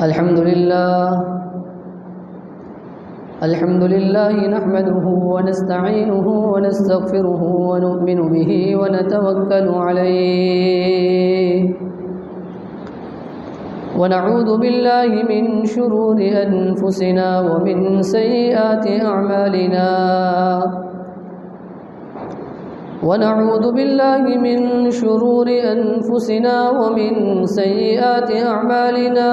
الحمد لله نحمده ونستعينه ونستغفره ونؤمن به ونتوكل عليه ونعوذ بالله من شرور أنفسنا ومن سيئات أعمالنا ونعوذ بالله من شرور أنفسنا ومن سيئات أعمالنا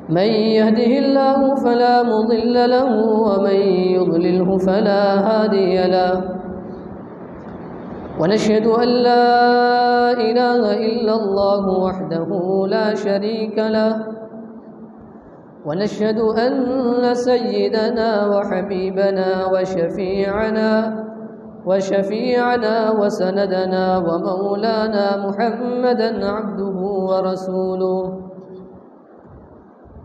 من يهده الله فلا مضل له ومن يضلله فلا هادي له ونشهد أن لا إله إلا الله وحده لا شريك له ونشهد أن سيدنا وحبيبنا وشفيعنا وسندنا ومولانا محمدا عبده ورسوله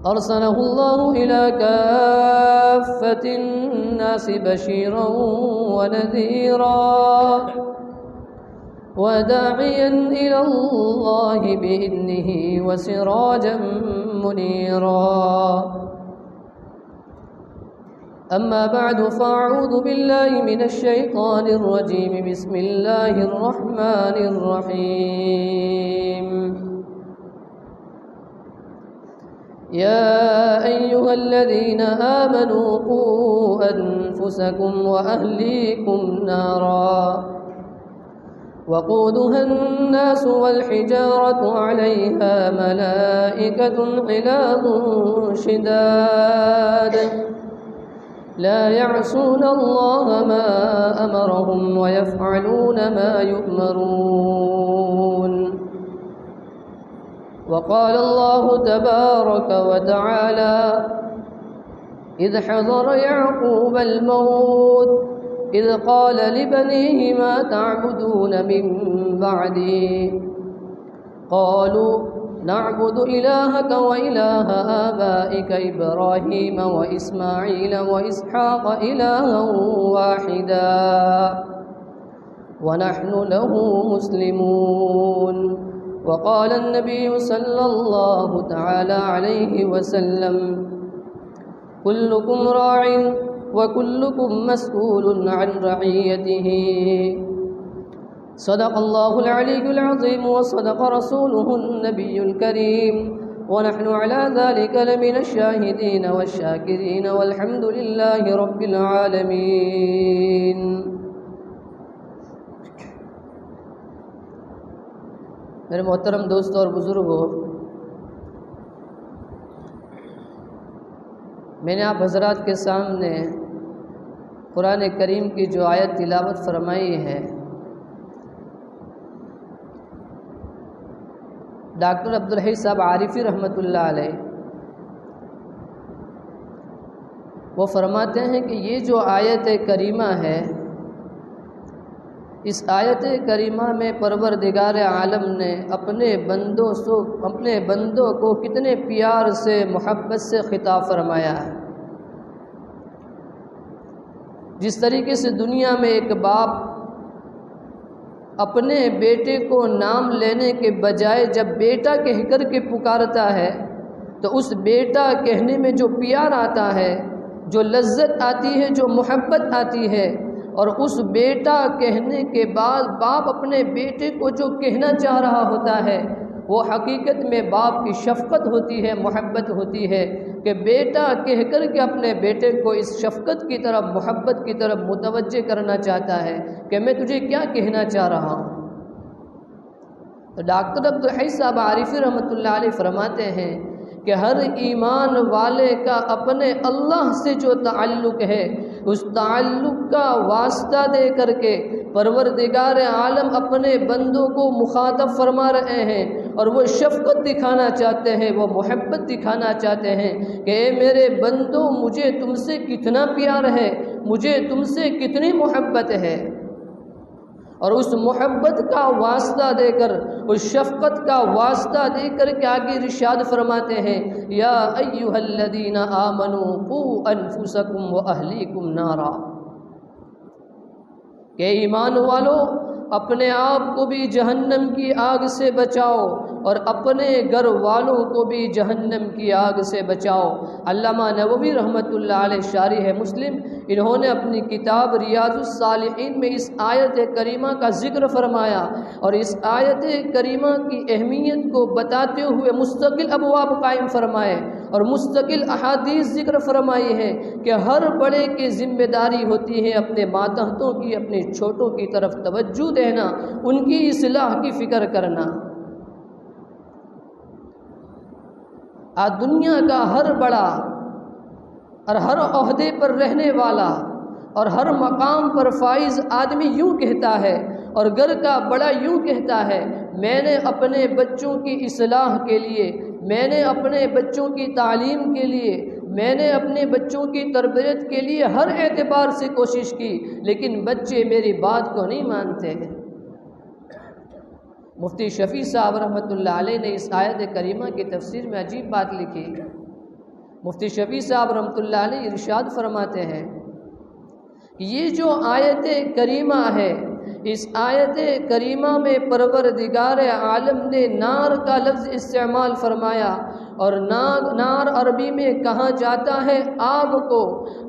أرسله الله إلى كافة الناس بشيرا ونذيرا وداعيا إلى الله بإذنه وسراجا منيرا أما بعد فأعوذ بالله من الشيطان الرجيم بسم الله الرحمن الرحيم يا أيها الذين آمنوا قوا أنفسكم وأهليكم نارا وقودها الناس والحجارة عليها ملائكة غلاظ شداد لا يعصون الله ما أمرهم ويفعلون ما يؤمرون وقال الله تبارك وتعالى إذ حضر يعقوب الموت إذ قال لبنيه ما تعبدون من بعدي قالوا نعبد إلهك وإله آبائك إبراهيم وإسماعيل وإسحاق إلها واحدا ونحن له مسلمون وقال النبي صلى الله تعالى عليه وسلم كلكم راع وكلكم مسؤول عن رعيته صدق الله العلي العظيم وصدق رسوله النبي الكريم ونحن على ذلك لمن الشاهدين والشاكرين والحمد لله رب العالمين میرے محترم دوستوں اور بزرگوں، میں نے آپ حضرات کے سامنے قرآن کریم کی جو آیت تلاوت فرمائی ہے، ڈاکٹر عبدالحی صاحب عارفی رحمۃ اللہ علیہ وہ فرماتے ہیں کہ یہ جو آیت کریمہ ہے، اس آیت کریمہ میں پروردگار عالم نے اپنے بندوں کو کتنے پیار سے محبت سے خطاب فرمایا ہے۔ جس طریقے سے دنیا میں ایک باپ اپنے بیٹے کو نام لینے کے بجائے جب بیٹا کہہ کر کے پکارتا ہے تو اس بیٹا کہنے میں جو پیار آتا ہے، جو لذت آتی ہے، جو محبت آتی ہے، اور اس بیٹا کہنے کے بعد باپ اپنے بیٹے کو جو کہنا چاہ رہا ہوتا ہے، وہ حقیقت میں باپ کی شفقت ہوتی ہے، محبت ہوتی ہے کہ بیٹا کہہ کر کے اپنے بیٹے کو اس شفقت کی طرف، محبت کی طرف متوجہ کرنا چاہتا ہے کہ میں تجھے کیا کہنا چاہ رہا ہوں۔ تو ڈاکٹر عبدالحی صاحب عارفی رحمۃ اللہ علیہ فرماتے ہیں کہ ہر ایمان والے کا اپنے اللہ سے جو تعلق ہے، اس تعلق کا واسطہ دے کر کے پروردگار عالم اپنے بندوں کو مخاطب فرما رہے ہیں، اور وہ شفقت دکھانا چاہتے ہیں، وہ محبت دکھانا چاہتے ہیں کہ اے میرے بندوں، مجھے تم سے کتنا پیار ہے، مجھے تم سے کتنی محبت ہے۔ اور اس محبت کا واسطہ دے کر، اس شفقت کا واسطہ دے کر کے آگے ارشاد فرماتے ہیں، یا ایھا الذین آمنوا قوا انفسکم واہلیکم نارا، کہ ایمان والو اپنے آپ کو بھی جہنم کی آگ سے بچاؤ اور اپنے گھر والوں کو بھی جہنم کی آگ سے بچاؤ۔ علامہ نووی رحمۃ اللہ علیہ شارح ہے مسلم، انہوں نے اپنی کتاب ریاض الصالحین میں اس آیت کریمہ کا ذکر فرمایا، اور اس آیت کریمہ کی اہمیت کو بتاتے ہوئے مستقل ابواب قائم فرمائے اور مستقل احادیث ذکر فرمائی ہے کہ ہر بڑے کی ذمہ داری ہوتی ہے اپنے ماتحتوں کی، اپنے چھوٹوں کی طرف توجہ دینا، ان کی اصلاح کی فکر کرنا۔ آج دنیا کا ہر بڑا اور ہر عہدے پر رہنے والا اور ہر مقام پر فائز آدمی یوں کہتا ہے، اور گھر کا بڑا یوں کہتا ہے، میں نے اپنے بچوں کی اصلاح کے لیے، میں نے اپنے بچوں کی تعلیم کے لیے، میں نے اپنے بچوں کی تربیت کے لیے ہر اعتبار سے کوشش کی، لیکن بچے میری بات کو نہیں مانتے ہیں۔ مفتی شفیع صاحب رحمۃ اللہ علیہ نے اس آیت کریمہ کی تفسیر میں عجیب بات لکھی۔ مفتی شفیع صاحب رحمۃ اللہ علیہ ارشاد فرماتے ہیں کہ یہ جو آیت کریمہ ہے، اس آیت کریمہ میں پروردگار عالم نے نار کا لفظ استعمال فرمایا، اور نار عربی میں کہا جاتا ہے آگ کو۔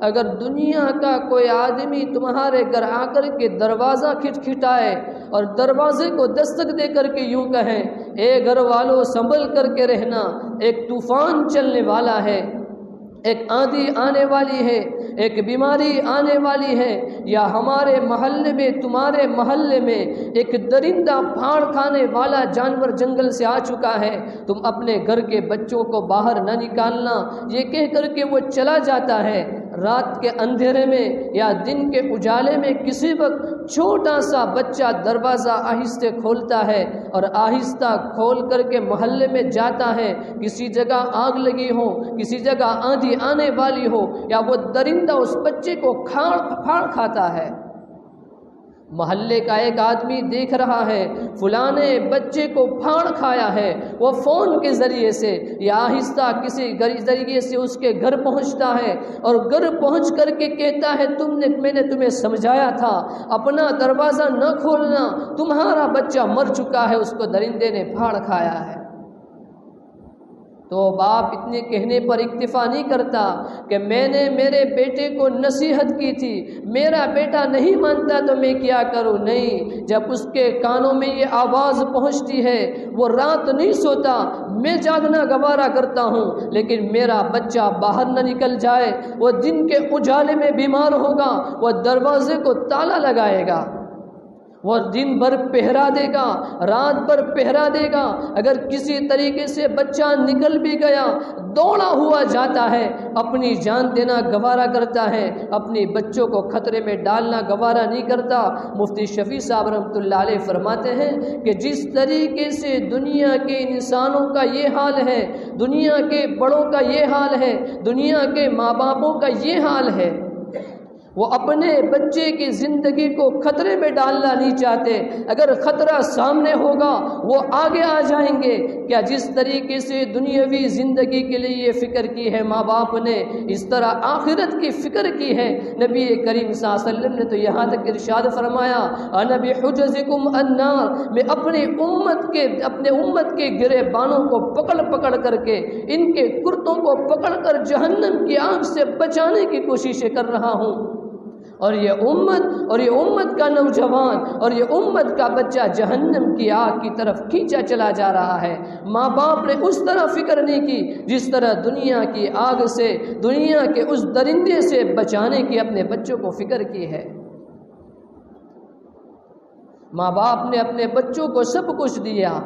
اگر دنیا کا کوئی آدمی تمہارے گھر آ کر کے دروازہ کھٹکھٹائے اور دروازے کو دستک دے کر کے یوں کہیں، اے گھر والوں سنبھل کر کے رہنا، ایک طوفان چلنے والا ہے، ایک آندھی آنے والی ہے، ایک بیماری آنے والی ہے، یا ہمارے محلے میں، تمہارے محلے میں ایک درندہ پھاڑ کھانے والا جانور جنگل سے آ چکا ہے، تم اپنے گھر کے بچوں کو باہر نہ نکالنا، یہ کہہ کر کے وہ چلا جاتا ہے۔ رات کے اندھیرے میں یا دن کے اجالے میں کسی وقت چھوٹا سا بچہ دروازہ آہستہ کھولتا ہے اور آہستہ کھول کر کے محلے میں جاتا ہے، کسی جگہ آگ لگی ہو، کسی جگہ آندھی آنے والی ہو، یا وہ درندہ اس بچے کو پھاڑ کھاتا ہے۔ محلے کا ایک آدمی دیکھ رہا ہے فلانے بچے کو پھاڑ کھایا ہے، وہ فون کے ذریعے سے یا آہستہ کسی ذریعے سے اس کے گھر پہنچتا ہے، اور گھر پہنچ کر کے کہتا ہے میں نے تمہیں سمجھایا تھا اپنا دروازہ نہ کھولنا، تمہارا بچہ مر چکا ہے، اس کو درندے نے پھاڑ کھایا ہے۔ تو باپ اتنے کہنے پر اکتفا نہیں کرتا کہ میں نے میرے بیٹے کو نصیحت کی تھی، میرا بیٹا نہیں مانتا تو میں کیا کروں؟ نہیں، جب اس کے کانوں میں یہ آواز پہنچتی ہے وہ رات نہیں سوتا، میں جاگنا گوارا کرتا ہوں، لیکن میرا بچہ باہر نہ نکل جائے، وہ دن کے اجالے میں بیمار ہوگا، وہ دروازے کو تالا لگائے گا، وہ دن بھر پہرا دے گا، رات بھر پہرا دے گا، اگر کسی طریقے سے بچہ نکل بھی گیا دوڑا ہوا جاتا ہے، اپنی جان دینا گوارا کرتا ہے، اپنے بچوں کو خطرے میں ڈالنا گوارا نہیں کرتا۔ مفتی شفیع صاحب رحمۃ اللہ علیہ فرماتے ہیں کہ جس طریقے سے دنیا کے انسانوں کا یہ حال ہے، دنیا کے بڑوں کا یہ حال ہے، دنیا کے ماں باپوں کا یہ حال ہے، وہ اپنے بچے کی زندگی کو خطرے میں ڈالنا نہیں چاہتے، اگر خطرہ سامنے ہوگا وہ آگے آ جائیں گے۔ کیا جس طریقے سے دنیاوی زندگی کے لیے یہ فکر کی ہے ماں باپ نے، اس طرح آخرت کی فکر کی ہے؟ نبی کریم صلی اللہ علیہ وسلم نے تو یہاں تک ارشاد فرمایا، انا بحجزکم النار، میں اپنے امت کے گرے بانوں کو پکڑ کر کے، ان کے کرتوں کو پکڑ کر جہنم کی آگ سے بچانے کی کوشش کر رہا ہوں، اور یہ امت کا نوجوان اور یہ امت کا بچہ جہنم کی آگ کی طرف کھینچا چلا جا رہا ہے۔ ماں باپ نے اس طرح فکر نہیں کی جس طرح دنیا کی آگ سے، دنیا کے اس درندے سے بچانے کی اپنے بچوں کو فکر کی ہے۔ ماں باپ نے اپنے بچوں کو سب کچھ دیا،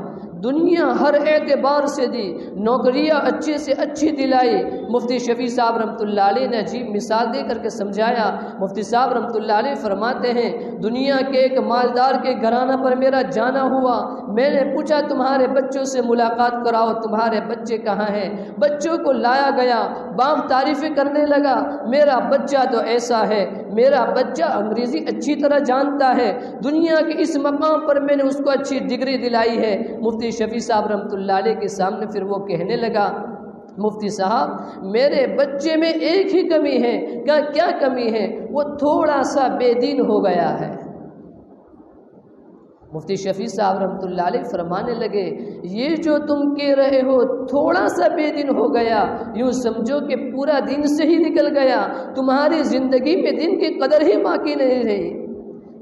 دنیا ہر اعتبار سے دی، نوکریاں اچھے سے اچھی دلائی۔ مفتی شفیع صاحب رحمۃ اللہ علیہ نے عجیب مثال دے کر کے سمجھایا۔ مفتی صاحب رحمۃ اللہ علیہ فرماتے ہیں، دنیا کے ایک مالدار کے گھرانہ پر میرا جانا ہوا، میں نے پوچھا تمہارے بچوں سے ملاقات کراؤ، تمہارے بچے کہاں ہیں؟ بچوں کو لایا گیا، باپ تعریفیں کرنے لگا، میرا بچہ تو ایسا ہے، میرا بچہ انگریزی اچھی طرح جانتا ہے، دنیا کے اس مقام پر میں نے اس کو اچھی ڈگری دلائی ہے۔ مفتی شفیع صاحب رحمۃ اللہ علیہ کے سامنے پھر وہ کہنے لگا، مفتی صاحب میرے بچے میں ایک ہی کمی ہے۔ کیا کمی ہے؟ وہ تھوڑا سا بے دین ہو گیا ہے۔ مفتی شفیع صاحب رحمۃ اللہ علیہ فرمانے لگے یہ جو تم کہہ رہے ہو تھوڑا سا بے دن ہو گیا، یوں سمجھو کہ پورا دن سے ہی نکل گیا، تمہاری زندگی میں دن کی قدر ہی باقی نہیں رہی۔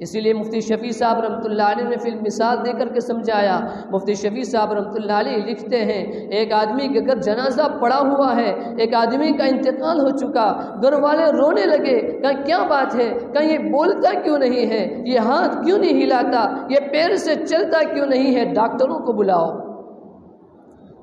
اسی لیے مفتی شفیع صاحب رحمۃ اللہ علیہ نے پھر مثال دے کر کے سمجھایا۔ مفتی شفیع صاحب رحمۃ اللہ علیہ لکھتے ہیں ایک آدمی کے گھر جنازہ پڑا ہوا ہے، ایک آدمی کا انتقال ہو چکا، گھر والے رونے لگے، کہا کیا بات ہے، کہا یہ بولتا کیوں نہیں ہے، یہ ہاتھ کیوں نہیں ہلاتا، یہ پیر سے چلتا کیوں نہیں ہے، ڈاکٹروں کو بلاؤ۔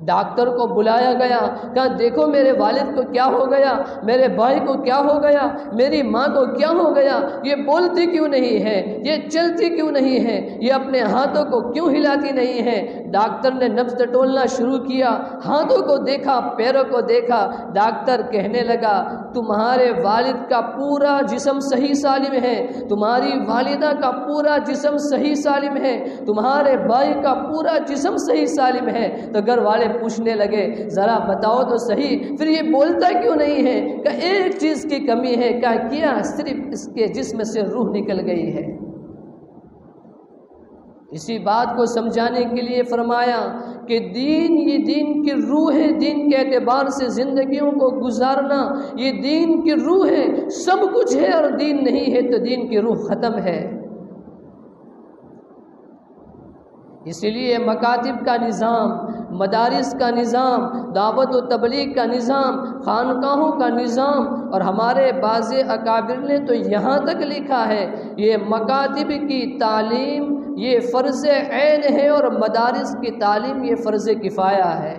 ڈاکٹر کو بلایا گیا، کہا دیکھو میرے والد کو کیا ہو گیا، میرے بھائی کو کیا ہو گیا، میری ماں کو کیا ہو گیا، یہ بولتی کیوں نہیں ہے، یہ چلتی کیوں نہیں ہے، یہ اپنے ہاتھوں کو کیوں ہلاتی نہیں ہے۔ ڈاکٹر نے نبض ٹٹولنا شروع کیا، ہاتھوں کو دیکھا، پیروں کو دیکھا۔ ڈاکٹر کہنے لگا تمہارے والد کا پورا جسم صحیح سالم ہے، تمہاری والدہ کا پورا جسم صحیح سالم ہے، تمہارے بھائی کا پورا جسم صحیح سالم ہے۔ تو گھر والے پوچھنے لگے ذرا بتاؤ تو صحیح پھر یہ بولتا کیوں نہیں ہے، کہ ایک چیز کی کمی ہے، کیا صرف اس کے جسم سے روح نکل گئی ہے۔ اسی بات کو سمجھانے کے لیے فرمایا کہ دین یہ دین کی روح ہے، دین کے اعتبار سے زندگیوں کو گزارنا یہ دین کی روح ہے، سب کچھ ہے اور دین نہیں ہے تو دین کی روح ختم ہے۔ اسی لیے مکاتب کا نظام، مدارس کا نظام، دعوت و تبلیغ کا نظام، خانقاہوں کا نظام، اور ہمارے بعض اکابر نے تو یہاں تک لکھا ہے یہ مکاتب کی تعلیم یہ فرض عین ہے اور مدارس کی تعلیم یہ فرض کفایہ ہے۔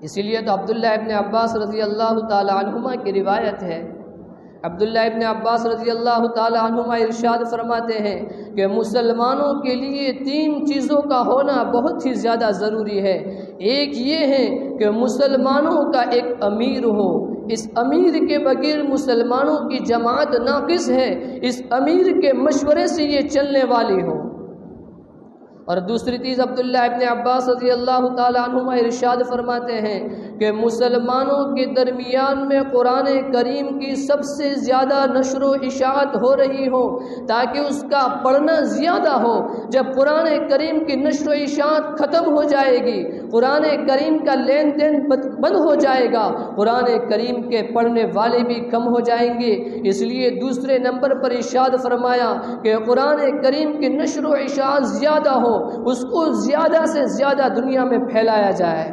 اسی لیے تو عبداللہ ابن عباس رضی اللہ تعالی عنہما کی روایت ہے، عبداللہ ابن عباس رضی اللہ تعالی عنہما ارشاد فرماتے ہیں کہ مسلمانوں کے لیے 3 چیزوں کا ہونا بہت ہی زیادہ ضروری ہے۔ ایک یہ ہے کہ مسلمانوں کا ایک امیر ہو، اس امیر کے بغیر مسلمانوں کی جماعت ناقص ہے، اس امیر کے مشورے سے یہ چلنے والی ہو۔ اور دوسری چیز عبداللہ ابن عباس رضی اللہ تعالی عنہما ارشاد فرماتے ہیں کہ مسلمانوں کے درمیان میں قرآن کریم کی سب سے زیادہ نشر و اشاعت ہو رہی ہو تاکہ اس کا پڑھنا زیادہ ہو۔ جب قرآن کریم کی نشر و اشاعت ختم ہو جائے گی، قرآن کریم کا لین دین بند ہو جائے گا، قرآن کریم کے پڑھنے والے بھی کم ہو جائیں گے۔ اس لیے دوسرے نمبر پر ارشاد فرمایا کہ قرآن کریم کی نشر و اشاعت زیادہ ہو، اس کو زیادہ سے زیادہ دنیا میں پھیلایا جائے۔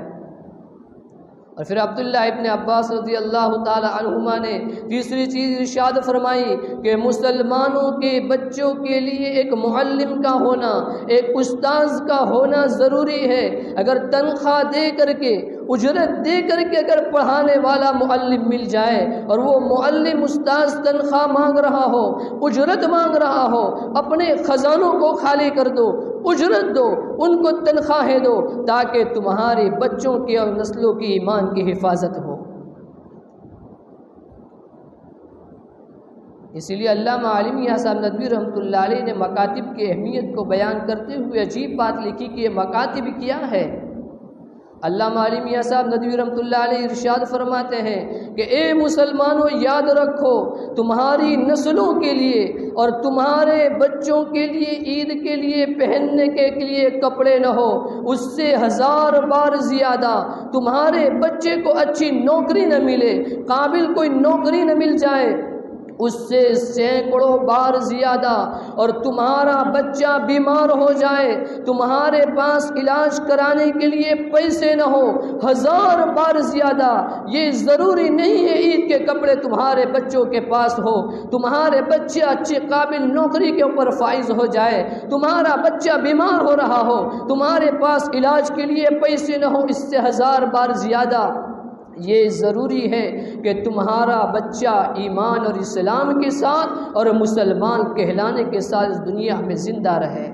اور پھر عبداللہ ابن عباس رضی اللہ تعالی عنہما نے تیسری چیز ارشاد فرمائی کہ مسلمانوں کے بچوں کے لیے ایک معلم کا ہونا، ایک استاذ کا ہونا ضروری ہے۔ اگر تنخواہ دے کر کے، اجرت دے کر کے اگر پڑھانے والا معلم مل جائے اور وہ معلم استاذ تنخواہ مانگ رہا ہو، اجرت مانگ رہا ہو، اپنے خزانوں کو خالی کر دو، اجرت دو، ان کو تنخواہیں دو تاکہ تمہارے بچوں کی اور نسلوں کی ایمان کی حفاظت ہو۔ اسی لیے علامہ عالم میاں صاحب ندوی رحمۃ اللہ علیہ نے مکاتب کی اہمیت کو بیان کرتے ہوئے عجیب بات لکھی کہ یہ مکاتب کیا ہے۔ علامہ عالم میاں صاحب ندوی رحمۃ اللہ علیہ ارشاد فرماتے ہیں کہ اے مسلمانوں یاد رکھو تمہاری نسلوں کے لیے اور تمہارے بچوں کے لیے عید کے لیے پہننے کے لیے کپڑے نہ ہو، اس سے 1000 بار زیادہ تمہارے بچے کو اچھی نوکری نہ ملے، قابل کوئی نوکری نہ مل جائے، اس سے سینکڑوں بار زیادہ، اور تمہارا بچہ بیمار ہو جائے، تمہارے پاس علاج کرانے کے لیے پیسے نہ ہو، 1000 بار زیادہ۔ یہ ضروری نہیں ہے عید کے کپڑے تمہارے بچوں کے پاس ہو، تمہارے بچے اچھی قابل نوکری کے اوپر فائز ہو جائے، تمہارا بچہ بیمار ہو رہا ہو، تمہارے پاس علاج کے لیے پیسے نہ ہو، اس سے 1000 بار زیادہ۔ یہ ضروری ہے کہ تمہارا بچہ ایمان اور اسلام کے ساتھ اور مسلمان کہلانے کے ساتھ اس دنیا میں زندہ رہے۔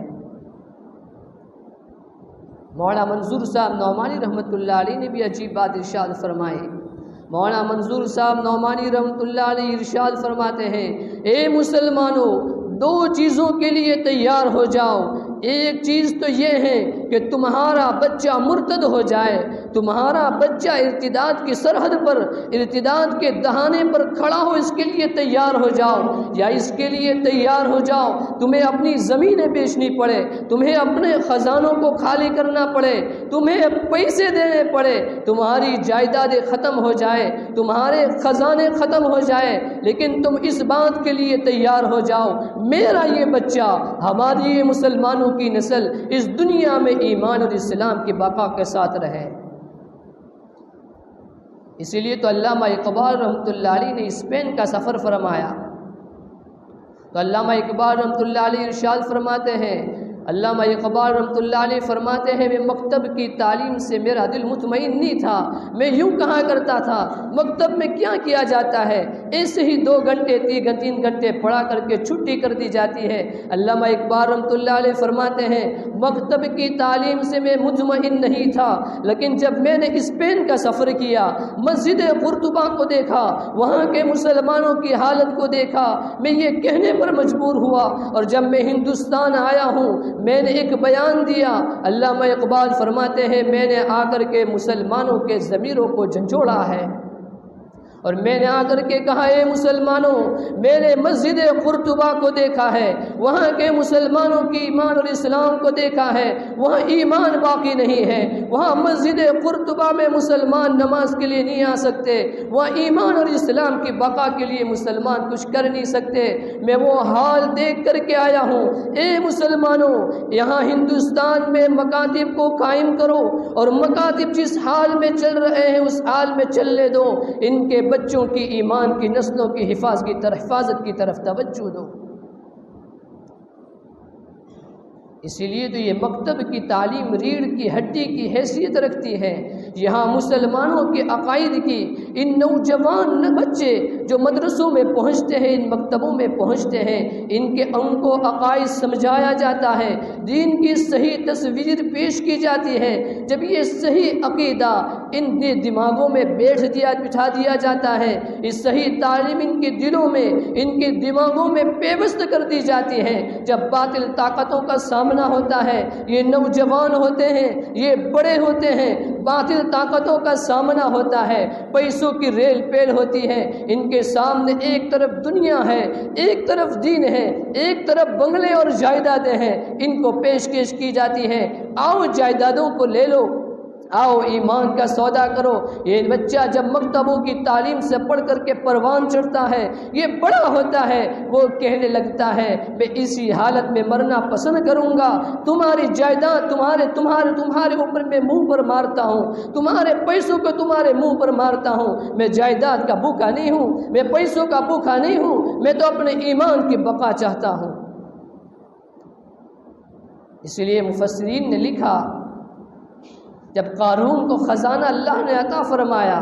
مولانا منظور صاحب نعمانی رحمۃ اللہ علیہ نے بھی عجیب بات ارشاد فرمائی۔ مولانا منظور صاحب نعمانی رحمۃ اللہ علیہ ارشاد فرماتے ہیں اے مسلمانوں 2 چیزوں کے لیے تیار ہو جاؤ، ایک چیز تو یہ ہے کہ تمہارا بچہ مرتد ہو جائے، تمہارا بچہ ارتداد کی سرحد پر، ارتداد کے دہانے پر کھڑا ہو، اس کے لیے تیار ہو جاؤ، یا اس کے لیے تیار ہو جاؤ تمہیں اپنی زمینیں بیچنی پڑے، تمہیں اپنے خزانوں کو خالی کرنا پڑے، تمہیں پیسے دینے پڑے، تمہاری جائیدادیں ختم ہو جائے، تمہارے خزانے ختم ہو جائے، لیکن تم اس بات کے لیے تیار ہو جاؤ میرا یہ بچہ، ہماری یہ مسلمانوں کی نسل اس دنیا میں ایمان اور اسلام کی بقا کے ساتھ رہے۔ اسی لیے تو علامہ اقبال رحمۃ اللہ علیہ نے اسپین کا سفر فرمایا، تو علامہ اقبال رحمۃ اللہ علیہ ارشاد فرماتے ہیں، علامہ اقبال رحمۃ اللہ علیہ فرماتے ہیں، میں مکتب کی تعلیم سے میرا دل مطمئن نہیں تھا، میں یوں کہا کرتا تھا مکتب میں کیا کیا جاتا ہے، ایسے ہی 2 گھنٹے 3 گھنٹے پڑھا کر کے چھٹی کر دی جاتی ہے۔ علامہ اقبال رحمۃ اللہ علیہ فرماتے ہیں مکتب کی تعلیم سے میں مطمئن نہیں تھا، لیکن جب میں نے اسپین کا سفر کیا، مسجد قرطبہ کو دیکھا، وہاں کے مسلمانوں کی حالت کو دیکھا، میں یہ کہنے پر مجبور ہوا، اور جب میں ہندوستان آیا ہوں میں نے ایک بیان دیا، علامہ اقبال فرماتے ہیں میں نے آ کر کے مسلمانوں کے ضمیروں کو جھنجھوڑا ہے، اور میں نے آ کر کے کہا اے مسلمانوں، میں نے مسجد قرطبہ کو دیکھا ہے، وہاں کے مسلمانوں کی ایمان اور اسلام کو دیکھا ہے، وہاں ایمان باقی نہیں ہے، وہاں مسجد قرطبہ میں مسلمان نماز کے لیے نہیں آ سکتے، وہاں ایمان اور اسلام کی بقا کے لیے مسلمان کچھ کر نہیں سکتے، میں وہ حال دیکھ کر کے آیا ہوں، اے مسلمانوں یہاں ہندوستان میں مکاتب کو قائم کرو، اور مکاتب جس حال میں چل رہے ہیں اس حال میں چلنے دو، ان کے بچوں کی ایمان کی نسلوں کی حفاظت کی طرف توجہ دو۔ اسی لیے تو یہ مکتب کی تعلیم ریڑھ کی ہڈی کی حیثیت رکھتی ہے، یہاں مسلمانوں کے عقائد کی ان نوجوان بچے جو مدرسوں میں پہنچتے ہیں، ان مکتبوں میں پہنچتے ہیں، ان کے ان کو عقائد سمجھایا جاتا ہے، دین کی صحیح تصویر پیش کی جاتی ہے، جب یہ صحیح عقیدہ ان کے دماغوں میں بٹھا دیا جاتا ہے، اس صحیح تعلیم ان کے دلوں میں، ان کے دماغوں میں پیوست کر دی جاتی ہے، جب باطل طاقتوں کا سامنا ہوتا ہے، یہ نوجوان ہوتے ہیں، یہ بڑے ہوتے ہیں، باطل طاقتوں کا سامنا ہوتا ہے، پیسوں کی ریل پیل ہوتی ہے، ان کے سامنے ایک طرف دنیا ہے، ایک طرف دین ہے، ایک طرف بنگلے اور جائیدادیں ہیں، ان کو پیشکش کی جاتی ہے، آؤ جائیدادوں کو لے لو، آؤ ایمان کا سودا کرو۔ یہ بچہ جب مکتبوں کی تعلیم سے پڑھ کر کے پروان چڑھتا ہے، یہ بڑا ہوتا ہے، وہ کہنے لگتا ہے میں اسی حالت میں مرنا پسند کروں گا، تمہاری جائیداد تمہارے اوپر میں منہ پر مارتا ہوں، تمہارے پیسوں کو تمہارے منہ پر مارتا ہوں، میں جائیداد کا بھوکا نہیں ہوں، میں پیسوں کا بھوکا نہیں ہوں، میں تو اپنے ایمان کی بقا چاہتا ہوں۔ اس لیے مفسرین نے لکھا جب قارون کو خزانہ اللہ نے عطا فرمایا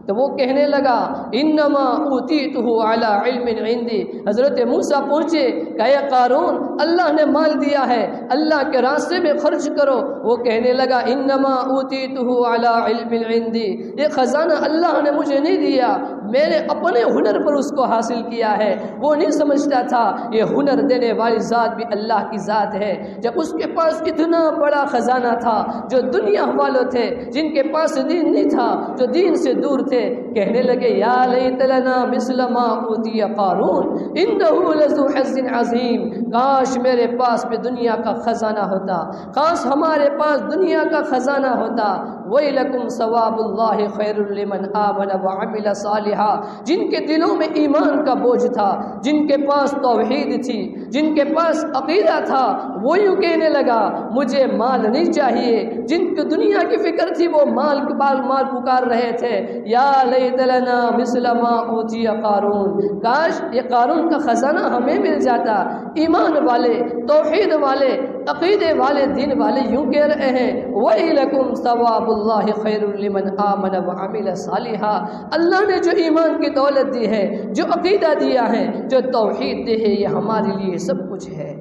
تو وہ کہنے لگا انما اوتیتہ علی علم عندی، حضرت موسیٰ پہنچے کہ اے قارون اللہ نے مال دیا ہے، اللہ کے راستے میں خرچ کرو، وہ کہنے لگا انما اوتیتہ علی علم عندی، یہ خزانہ اللہ نے مجھے نہیں دیا، میں نے اپنے ہنر پر اس کو حاصل کیا ہے۔ وہ نہیں سمجھتا تھا یہ ہنر دینے والی ذات بھی اللہ کی ذات ہے۔ جب اس کے پاس اتنا بڑا خزانہ تھا، جو دنیا والوں تھے جن کے پاس دین نہیں تھا، جو دین سے دور تھے، کہنے لگے یا لیت لنا مثل ما اوتی قارون انہ لذو حظ عظیم، کاش میرے پاس بھی دنیا کا خزانہ ہوتا، کاش ہمارے پاس دنیا کا خزانہ ہوتا۔ وَيْلَكُمْ ثواب اللہ خیر لمن آمن وعمل صالحا، جن کے دلوں میں ایمان کا بوجھ تھا، جن کے پاس توحید تھی، جن کے پاس عقیدہ تھا، وہ یوں کہنے لگا مجھے مال نہیں چاہیے، جن کو دنیا کی فکر تھی وہ مال پکار رہے تھے، یا لیت لنا مثل ما اوتی قارون، کاش یہ قارون کا خزانہ ہمیں مل جاتا۔ ایمان والے، توحید والے، عقیدے والے، دین والے یوں کہہ رہے ہیں وَإِلَكُمْ ثواب اللہ خیر لمن آمن وعمل صالحا، اللہ نے جو ایمان کی دولت دی ہے، جو عقیدہ دیا ہے، جو توحید دی ہے، یہ ہمارے لیے سب کچھ ہے۔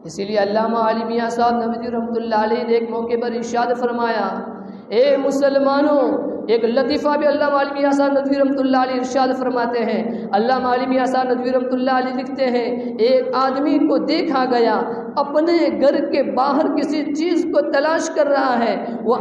اسی لیے علامہ علی میاں صاحب نوری رحمۃ اللہ علیہ نے ایک موقع پر ارشاد فرمایا اے مسلمانوں، ایک لطیفہ بھی علامہ عالمی آثار ندوی رحمۃ اللہ علیہ ارشاد فرماتے ہیں، علامہ عالمی آثار ندوی رحمۃ اللہ علیہ لکھتے ہیں ایک آدمی کو دیکھا گیا اپنے گھر کے باہر کسی چیز کو تلاش کر رہا ہے۔ وہ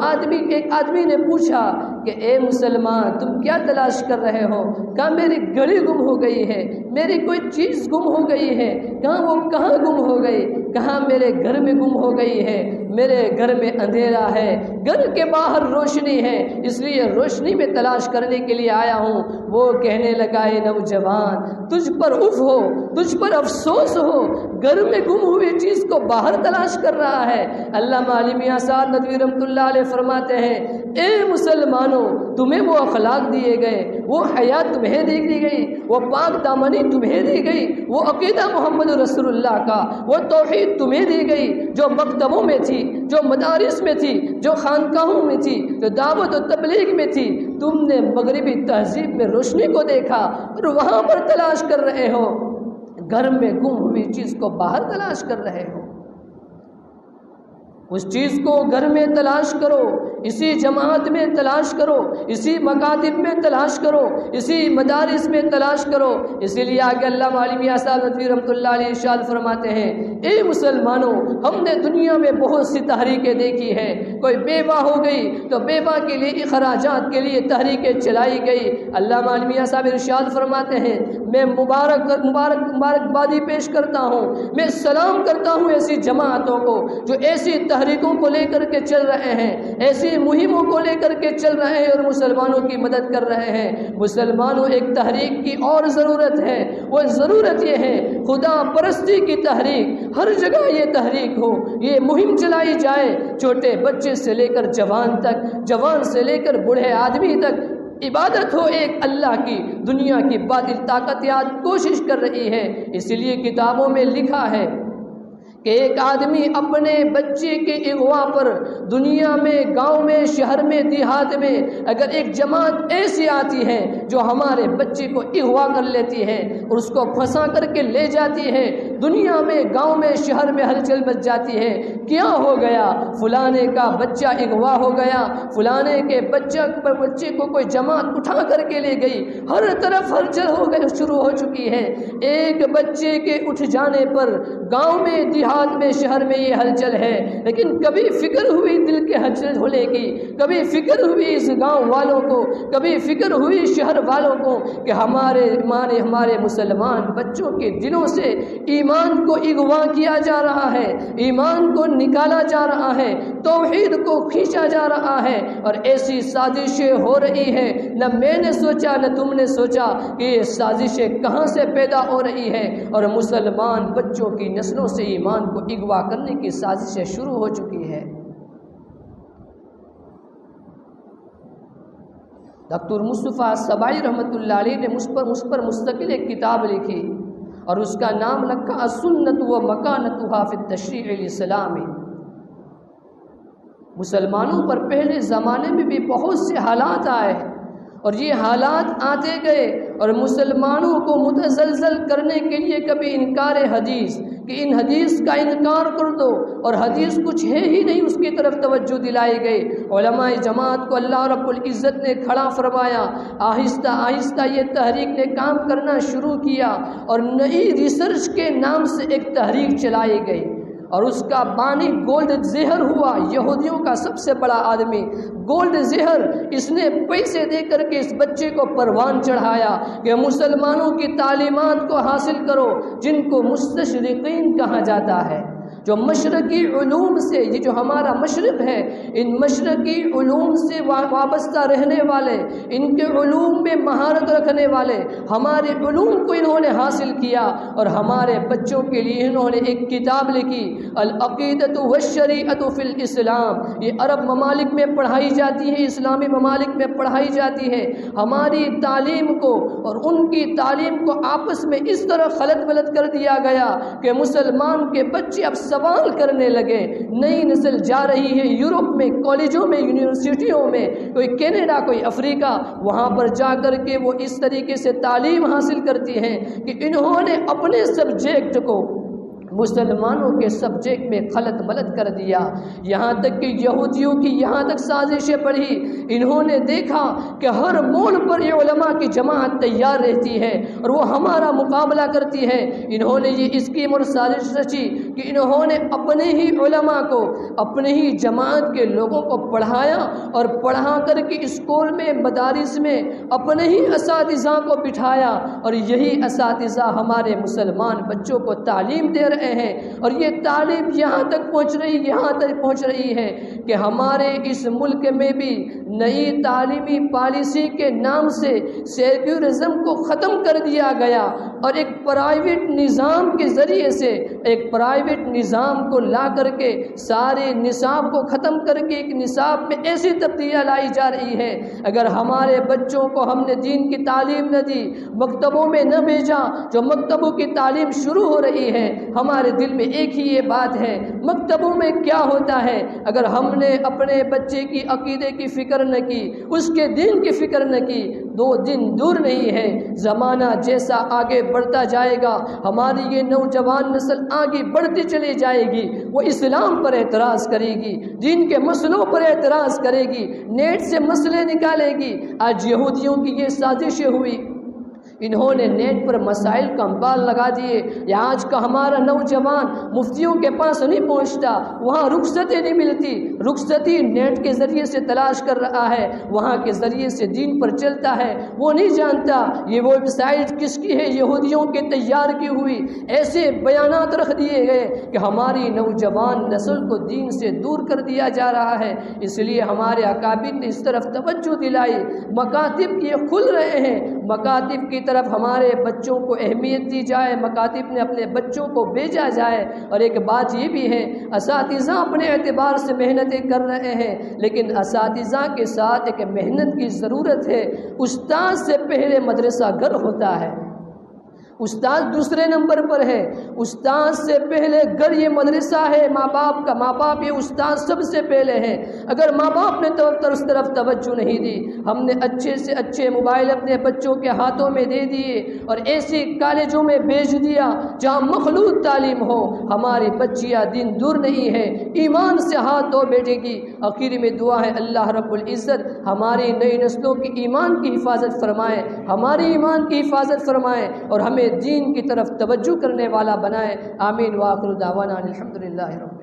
ایک آدمی نے پوچھا کہ اے مسلمان تم کیا تلاش کر رہے ہو؟ کہا میری گھڑی گم ہو گئی ہے، میری کوئی چیز گم ہو گئی ہے۔ کہاں وہ کہاں گم ہو گئی؟ کہاں میرے گھر میں گم ہو گئی ہے، میرے گھر میں اندھیرا ہے، گھر کے باہر روشنی ہے، اس لیے روشنی میں تلاش کرنے کے لیے آیا ہوں۔ وہ کہنے لگا اے نوجوان تجھ پر اف ہو، تجھ پر افسوس ہو، گھر میں گم ہوئی چیز کو باہر تلاش کر رہا ہے۔ علامہ عالمی آثار ندوی رحمۃ اللہ علیہ فرماتے ہیں اے مسلمانوں تمہیں وہ اخلاق دیے گئے، وہ حیات تمہیں دی گئی، وہ پاک دامنی تمہیں دی گئی، وہ عقیدہ محمد رسول اللہ کا، وہ توحید تمہیں دی گئی جو مکتبوں میں تھی، جو مدارس میں تھی، جو خانقاہوں میں تھی، جو دعوت و تبلیغ میں تھی۔ تم نے مغربی تہذیب میں روشنی کو دیکھا اور وہاں پر تلاش کر رہے ہو، گھر میں گم ہوئی چیز کو باہر تلاش کر رہے ہو۔ اس چیز کو گھر میں تلاش کرو، اسی جماعت میں تلاش کرو، اسی مکاتب میں تلاش کرو، اسی مدارس میں تلاش کرو۔ اسی لیے آگے علامہ عالمی آثار ندوی رحمۃ اللہ علیہ ارشاد فرماتے ہیں اے مسلمانوں ہم نے دنیا میں بہت سی تحریکیں دیکھی ہیں، کوئی بیوہ ہو گئی تو بیوہ کے لیے اخراجات کے لیے تحریکیں چلائی گئی۔ علامہ عالمی آثار ارشاد فرماتے ہیں میں مبارکبادی پیش کرتا ہوں، میں سلام کرتا ہوں ایسی جماعتوں کو جو ایسی تحریکوں کو لے کر کے چل رہے ہیں، ایسی مہموں کو لے کر کے چل رہے ہیں اور مسلمانوں کی مدد کر رہے ہیں۔ مسلمانوں ایک تحریک کی اور ضرورت ہے، وہ ضرورت یہ ہے خدا پرستی کی تحریک، ہر جگہ یہ تحریک ہو، یہ مہم چلائی جائے، چھوٹے بچے سے لے کر جوان تک، جوان سے لے کر بوڑھے آدمی تک عبادت ہو ایک اللہ کی، دنیا کی باطل طاقتیات کوشش کر رہی ہے۔ اس لیے کتابوں میں لکھا ہے کہ ایک آدمی اپنے بچے کے اغوا پر دنیا میں، گاؤں میں، شہر میں، دیہات میں اگر ایک جماعت ایسی آتی ہے جو ہمارے بچے کو اغوا کر لیتی ہے اور اس کو پھنسا کر کے لے جاتی ہے، دنیا میں، گاؤں میں، شہر میں ہلچل مچ جاتی ہے، کیا ہو گیا؟ فلانے کا بچہ اغوا ہو گیا، فلانے کے بچے کو کوئی جماعت اٹھا کر کے لے گئی، ہر طرف ہلچل شروع ہو چکی ہے۔ ایک بچے کے اٹھ جانے پر گاؤں میں، دیہات میں، شہر میں یہ ہلچل ہے، لیکن کبھی فکر ہوئی دل کے ہلچل ہونے کی، کبھی فکر ہوئی اس گاؤں والوں کو، کبھی فکر ہوئی شہر والوں کو کہ ہمارے مسلمان بچوں کے دلوں سے ایمان کو اغوا کیا جا رہا ہے، ایمان کو نکالا جا رہا ہے، توحید کو کھینچا جا رہا ہے، اور ایسی سازشیں ہو رہی ہیں نہ میں نے سوچا نہ تم نے سوچا کہ یہ سازشیں کہاں سے پیدا ہو رہی ہیں، اور مسلمان بچوں کی نسلوں سے ایمان کو اغوا کرنے کی سازشیں شروع ہو چکی ہے۔ ڈاکٹر مصطفیٰ سبائی رحمۃ اللہ علیہ نے مجھ پر مستقل ایک کتاب لکھی اور اس کا نام رکھا السنت و مکانتها فی التشریع الاسلامی۔ مسلمانوں پر پہلے زمانے میں بھی بہت سے حالات آئے اور یہ حالات آتے گئے اور مسلمانوں کو متزلزل کرنے کے لیے کبھی انکار حدیث کہ ان حدیث کا انکار کر دو، اور حدیث کچھ ہے ہی نہیں اس کی طرف توجہ دلائی گئی۔ علماء جماعت کو اللہ رب العزت نے کھڑا فرمایا، آہستہ آہستہ یہ تحریک نے کام کرنا شروع کیا اور نئی ریسرچ کے نام سے ایک تحریک چلائی گئی، اور اس کا بانی گولڈ زہر ہوا، یہودیوں کا سب سے بڑا آدمی گولڈ زہر۔ اس نے پیسے دے کر کے اس بچے کو پروان چڑھایا کہ مسلمانوں کی تعلیمات کو حاصل کرو، جن کو مستشرقین کہا جاتا ہے، جو مشرقی علوم سے، یہ جو ہمارا مشرق ہے، ان مشرقی علوم سے وابستہ رہنے والے، ان کے علوم میں مہارت رکھنے والے، ہمارے علوم کو انہوں نے حاصل کیا اور ہمارے بچوں کے لیے انہوں نے ایک کتاب لکھی العقیدۃ والشریعۃ فی الاسلام۔ یہ عرب ممالک میں پڑھائی جاتی ہے، اسلامی ممالک میں پڑھائی جاتی ہے۔ ہماری تعلیم کو اور ان کی تعلیم کو آپس میں اس طرح خلط ولط کر دیا گیا کہ مسلمان کے بچے اب سوال کرنے لگے۔ نئی نسل جا رہی ہے یورپ میں، کالجوں میں، یونیورسٹیوں میں، کوئی کینیڈا، کوئی افریقہ، وہاں پر جا کر کے وہ اس طریقے سے تعلیم حاصل کرتی ہیں کہ انہوں نے اپنے سبجیکٹ کو مسلمانوں کے سبجیکٹ میں خلط ملط کر دیا، یہاں تک کہ یہودیوں کی یہاں تک سازشیں بڑھی۔ انہوں نے دیکھا کہ ہر موڑ پر یہ علماء کی جماعت تیار رہتی ہے اور وہ ہمارا مقابلہ کرتی ہے۔ انہوں نے یہ اسکیم اور سازش رچی کہ انہوں نے اپنے ہی علماء کو، اپنے ہی جماعت کے لوگوں کو پڑھایا اور پڑھا کر کے اسکول میں، مدارس میں اپنے ہی اساتذہ کو بٹھایا، اور یہی اساتذہ ہمارے مسلمان بچوں کو تعلیم دے رہے ہیں۔ اور یہ تعلیم یہاں تک پہنچ رہی ہے کہ ہمارے اس ملک میں بھی نئی تعلیمی پالیسی کے نام سے سیکولرزم کو ختم کر دیا گیا اور ایک پرائیویٹ نظام کے ذریعے سے، ایک پرائیویٹ نظام کو لا کر کے سارے نصاب کو ختم کر کے ایک نصاب میں ایسی تبدیلیاں لائی جا رہی ہے۔ اگر ہمارے بچوں کو ہم نے دین کی تعلیم نہ دی، مکتبوں میں نہ بھیجا، جو مکتبوں کی تعلیم شروع ہو رہی ہے، ہمارے دل میں ایک ہی یہ بات ہے، مکتبوں میں کیا ہوتا ہے؟ اگر ہم نے اپنے بچے کی عقیدے کی فکر نہ کی، اس کے دین کی فکر نہ کی، 2 دن دور نہیں ہے، زمانہ جیسا آگے بڑھتا جائے گا، ہماری یہ نوجوان نسل آگے بڑھتی چلی جائے گی، وہ اسلام پر اعتراض کرے گی، دین کے مسئلوں پر اعتراض کرے گی، نیٹ سے مسئلے نکالے گی۔ آج یہودیوں کی یہ سازشیں ہوئی، انہوں نے نیٹ پر مسائل کا امبال لگا دیے۔ یا آج کا ہمارا نوجوان مفتیوں کے پاس نہیں پہنچتا، وہاں رخصتیں نہیں ملتی، رخصتی نیٹ کے ذریعے سے تلاش کر رہا ہے، وہاں کے ذریعے سے دین پر چلتا ہے، وہ نہیں جانتا یہ ویب سائٹ کس کی ہے، یہودیوں کے تیار کی ہوئی۔ ایسے بیانات رکھ دیے گئے کہ ہماری نوجوان نسل کو دین سے دور کر دیا جا رہا ہے۔ اس لیے ہمارے اکابر نے اس طرف توجہ دلائی، مکاتب یہ کھل رہے ہیں، مکاتب کی طرف ہمارے بچوں کو اہمیت دی جائے، مکاتب میں اپنے بچوں کو بھیجا جائے۔ اور ایک بات یہ بھی ہے، اساتذہ اپنے اعتبار سے محنتیں کر رہے ہیں، لیکن اساتذہ کے ساتھ ایک محنت کی ضرورت ہے۔ استاد سے پہلے مدرسہ گھر ہوتا ہے، استاد دوسرے نمبر پر ہے، استاد سے پہلے گھر یہ مدرسہ ہے، ماں باپ کا، ماں باپ یہ استاد سب سے پہلے ہے۔ اگر ماں باپ نے اس طرف توجہ نہیں دی، ہم نے اچھے سے اچھے موبائل اپنے بچوں کے ہاتھوں میں دے دیے اور ایسی کالجوں میں بھیج دیا جہاں مخلوط تعلیم ہو، ہماری بچیاں دین دور نہیں ہے، ایمان سے ہاتھ دھو بیٹھے گی۔ آخر میں دعا ہے اللہ رب العزت ہماری نئی نسلوں کی ایمان کی حفاظت فرمائے، ہماری ایمان کی حفاظت فرمائے اور ہمیں دین کی طرف توجہ کرنے والا بنائے۔ آمین۔ وآخر دعوانا الحمدللہ رب